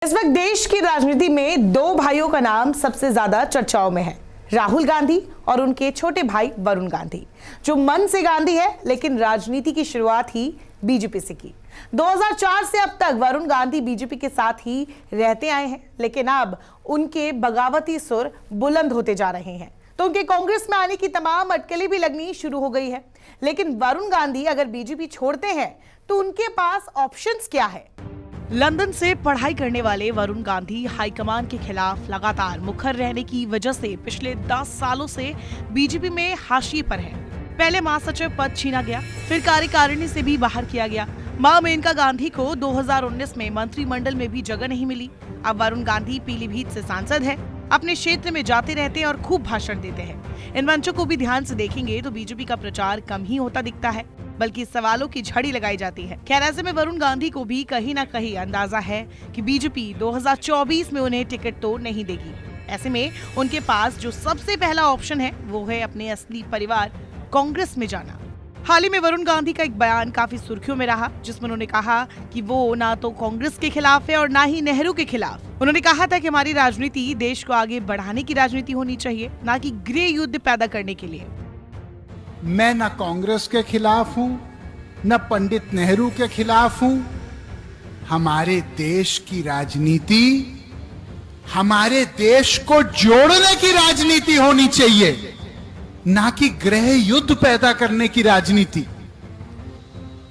इस वक्त देश की राजनीति में दो भाइयों का नाम सबसे ज्यादा चर्चाओं में है, राहुल गांधी और उनके छोटे भाई वरुण गांधी, जो मन से गांधी है लेकिन राजनीति की शुरुआत ही बीजेपी से की। 2004 से अब तक वरुण गांधी बीजेपी के साथ ही रहते आए हैं, लेकिन अब उनके बगावती सुर बुलंद होते जा रहे हैं, तो उनके कांग्रेस में आने की तमाम अटकलें भी लगनी शुरू हो गई है। लेकिन वरुण गांधी अगर बीजेपी छोड़ते हैं तो उनके पास ऑप्शंस क्या है? लंदन से पढ़ाई करने वाले वरुण गांधी हाईकमान के खिलाफ लगातार मुखर रहने की वजह से पिछले 10 सालों से बीजेपी में हाशिए पर हैं। पहले महासचिव पद छीना गया, फिर कार्यकारिणी से भी बाहर किया गया। मां मेनका गांधी को 2019 में मंत्रिमंडल में भी जगह नहीं मिली। अब वरुण गांधी पीलीभीत से सांसद है, अपने क्षेत्र में जाते रहते हैं और खूब भाषण देते हैं। इन मंचों को भी ध्यान से देखेंगे तो बीजेपी का प्रचार कम ही होता दिखता है, बल्कि सवालों की झड़ी लगाई जाती है। खैर, ऐसे में वरुण गांधी को भी कहीं ना कहीं अंदाजा है कि बीजेपी 2024 में उन्हें टिकट तो नहीं देगी। ऐसे में उनके पास जो सबसे पहला ऑप्शन है वो है अपने असली परिवार कांग्रेस में जाना। हाल ही में वरुण गांधी का एक बयान काफी सुर्खियों में रहा, जिसमें उन्होंने कहा कि वो ना तो कांग्रेस के खिलाफ है और ना ही नेहरू के खिलाफ। उन्होंने कहा था कि हमारी राजनीति देश को आगे बढ़ाने की राजनीति होनी चाहिए, ना कि गृह युद्ध पैदा करने के लिए। मैं न कांग्रेस के खिलाफ हूं, न पंडित नेहरू के खिलाफ हूं। हमारे देश की राजनीति हमारे देश को जोड़ने की राजनीति होनी चाहिए, ना कि गृह युद्ध पैदा करने की राजनीति।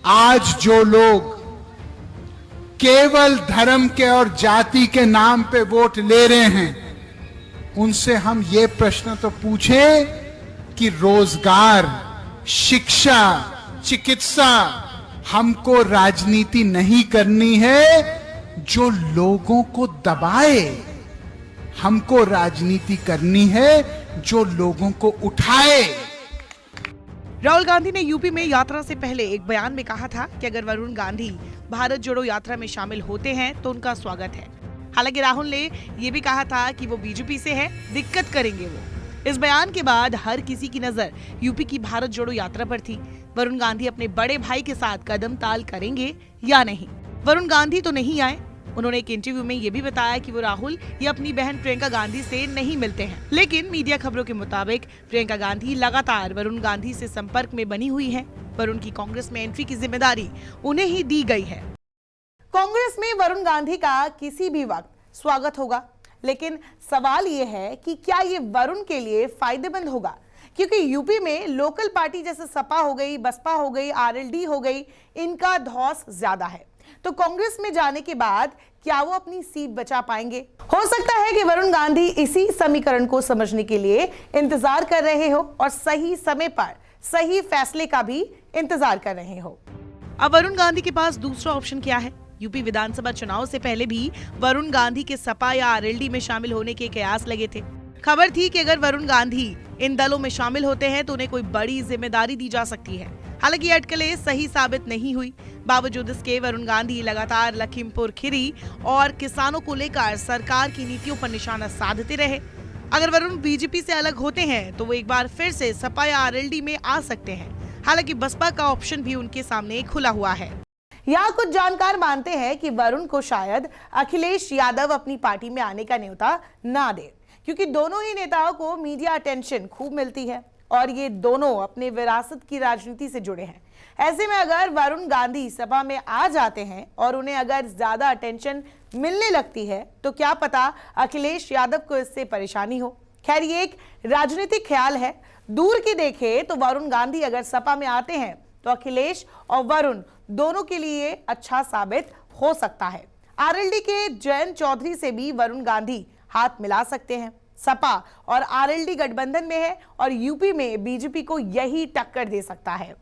आज जो लोग केवल धर्म के और जाति के नाम पे वोट ले रहे हैं, उनसे हम ये प्रश्न तो पूछें कि रोजगार, शिक्षा, चिकित्सा, हमको राजनीति नहीं करनी है जो लोगों को दबाए। हमको राजनीति करनी है जो लोगों को उठाए। राहुल गांधी ने यूपी में यात्रा से पहले एक बयान में कहा था कि अगर वरुण गांधी भारत जोड़ो यात्रा में शामिल होते हैं तो उनका स्वागत है। हालांकि राहुल ने यह भी कहा था कि वो बीजेपी से है, दिक्कत करेंगे वो। इस बयान के बाद हर किसी की नजर यूपी की भारत जोड़ो यात्रा पर थी। वरुण गांधी अपने बड़े भाई के साथ कदम ताल करेंगे या नहीं? वरुण गांधी तो नहीं आए। उन्होंने एक इंटरव्यू में ये भी बताया कि वो राहुल या अपनी बहन प्रियंका गांधी से नहीं मिलते हैं, लेकिन मीडिया खबरों के मुताबिक प्रियंका गांधी लगातार वरुण गांधी से संपर्क में बनी हुई हैं। वरुण की कांग्रेस में एंट्री की जिम्मेदारी उन्हें ही दी गई है। कांग्रेस में वरुण गांधी का किसी भी वक्त स्वागत होगा, लेकिन सवाल ये है कि क्या ये वरुण के लिए फायदेमंद होगा? क्योंकि यूपी में लोकल पार्टी जैसे सपा हो गई, बसपा हो गई, आरएलडी हो गई, इनका धौंस ज्यादा है। तो कांग्रेस में जाने के बाद क्या वो अपनी सीट बचा पाएंगे? हो सकता है कि वरुण गांधी इसी समीकरण को समझने के लिए इंतजार कर रहे हो और सही समय पर सही फैसले का भी इंतजार कर रहे हो। अब वरुण गांधी के पास दूसरा ऑप्शन क्या है? यूपी विधानसभा चुनाव से पहले भी वरुण गांधी के सपा या आरएलडी में शामिल होने के कयास लगे थे। खबर थी कि अगर वरुण गांधी इन दलों में शामिल होते हैं तो उन्हें कोई बड़ी जिम्मेदारी दी जा सकती है। हालांकि ये अटकलें सही साबित नहीं हुई। बावजूद इसके वरुण गांधी लगातार लखीमपुर खीरी और किसानों को लेकर सरकार की नीतियों पर निशाना साधते रहे। अगर वरुण बीजेपी से अलग होते हैं तो वो एक बार फिर से सपा या आरएलडी में आ सकते हैं। हालांकि बसपा का ऑप्शन भी उनके सामने खुला हुआ है। यहाँ कुछ जानकार मानते हैं कि वरुण को शायद अखिलेश यादव अपनी पार्टी में आने का न्योता ना दे, क्योंकि दोनों ही नेताओं को मीडिया अटेंशन खूब मिलती है और ये दोनों अपने विरासत की राजनीति से जुड़े हैं। ऐसे में अगर वरुण गांधी सभा में आ जाते हैं और उन्हें अगर ज्यादा अटेंशन मिलने लगती है तो क्या पता अखिलेश यादव को इससे परेशानी हो। खैर, ये एक राजनीतिक ख्याल है। दूर की देखे तो वरुण गांधी अगर सपा में आते हैं तो अखिलेश और वरुण दोनों के लिए अच्छा साबित हो सकता है। आरएलडी के जयंत चौधरी से भी वरुण गांधी हाथ मिला सकते हैं। सपा और आरएलडी गठबंधन में है और यूपी में बीजेपी को यही टक्कर दे सकता है।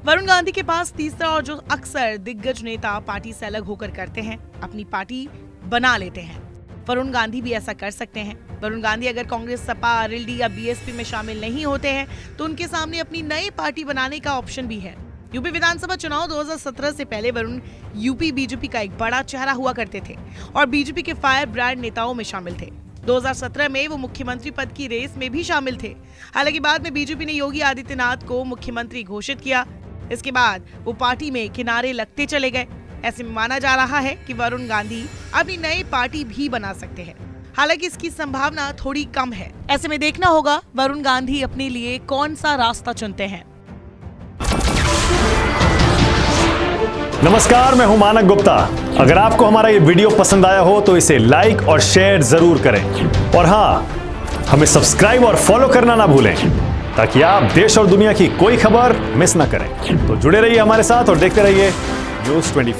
वरुण गांधी के पास तीसरा और जो अक्सर दिग्गज नेता पार्टी से अलग होकर करते हैं, अपनी पार्टी बना लेते हैं। वरुण गांधी भी ऐसा कर सकते हैं। वरुण गांधी अगर कांग्रेस, सपा, आरएलडी या बीएसपी में शामिल नहीं होते हैं तो उनके सामने अपनी नई पार्टी बनाने का ऑप्शन भी है। यूपी विधानसभा चुनाव 2017 से पहले वरुण यूपी बीजेपी का एक बड़ा चेहरा हुआ करते थे और बीजेपी के फायर ब्रांड नेताओं में शामिल थे। 2017 में वो मुख्यमंत्री पद की रेस में भी शामिल थे। हालांकि बाद में बीजेपी ने योगी आदित्यनाथ को मुख्यमंत्री घोषित किया। इसके बाद वो पार्टी में किनारे लगते चले गए। ऐसे में माना जा रहा है कि वरुण गांधी अपनी नई पार्टी भी बना सकते हैं। हालांकि इसकी संभावना थोड़ी कम है। ऐसे में देखना होगा वरुण गांधी अपने लिए कौन सा रास्ता चुनते हैं। नमस्कार, मैं हूं मानक गुप्ता। अगर आपको हमारा ये वीडियो पसंद आया हो तो इसे लाइक और शेयर जरूर करें और हाँ, हमें सब्सक्राइब और फॉलो करना ना भूलें ताकि आप देश और दुनिया की कोई खबर मिस ना करें। तो जुड़े रहिए हमारे साथ और देखते रहिए न्यूज़ 24।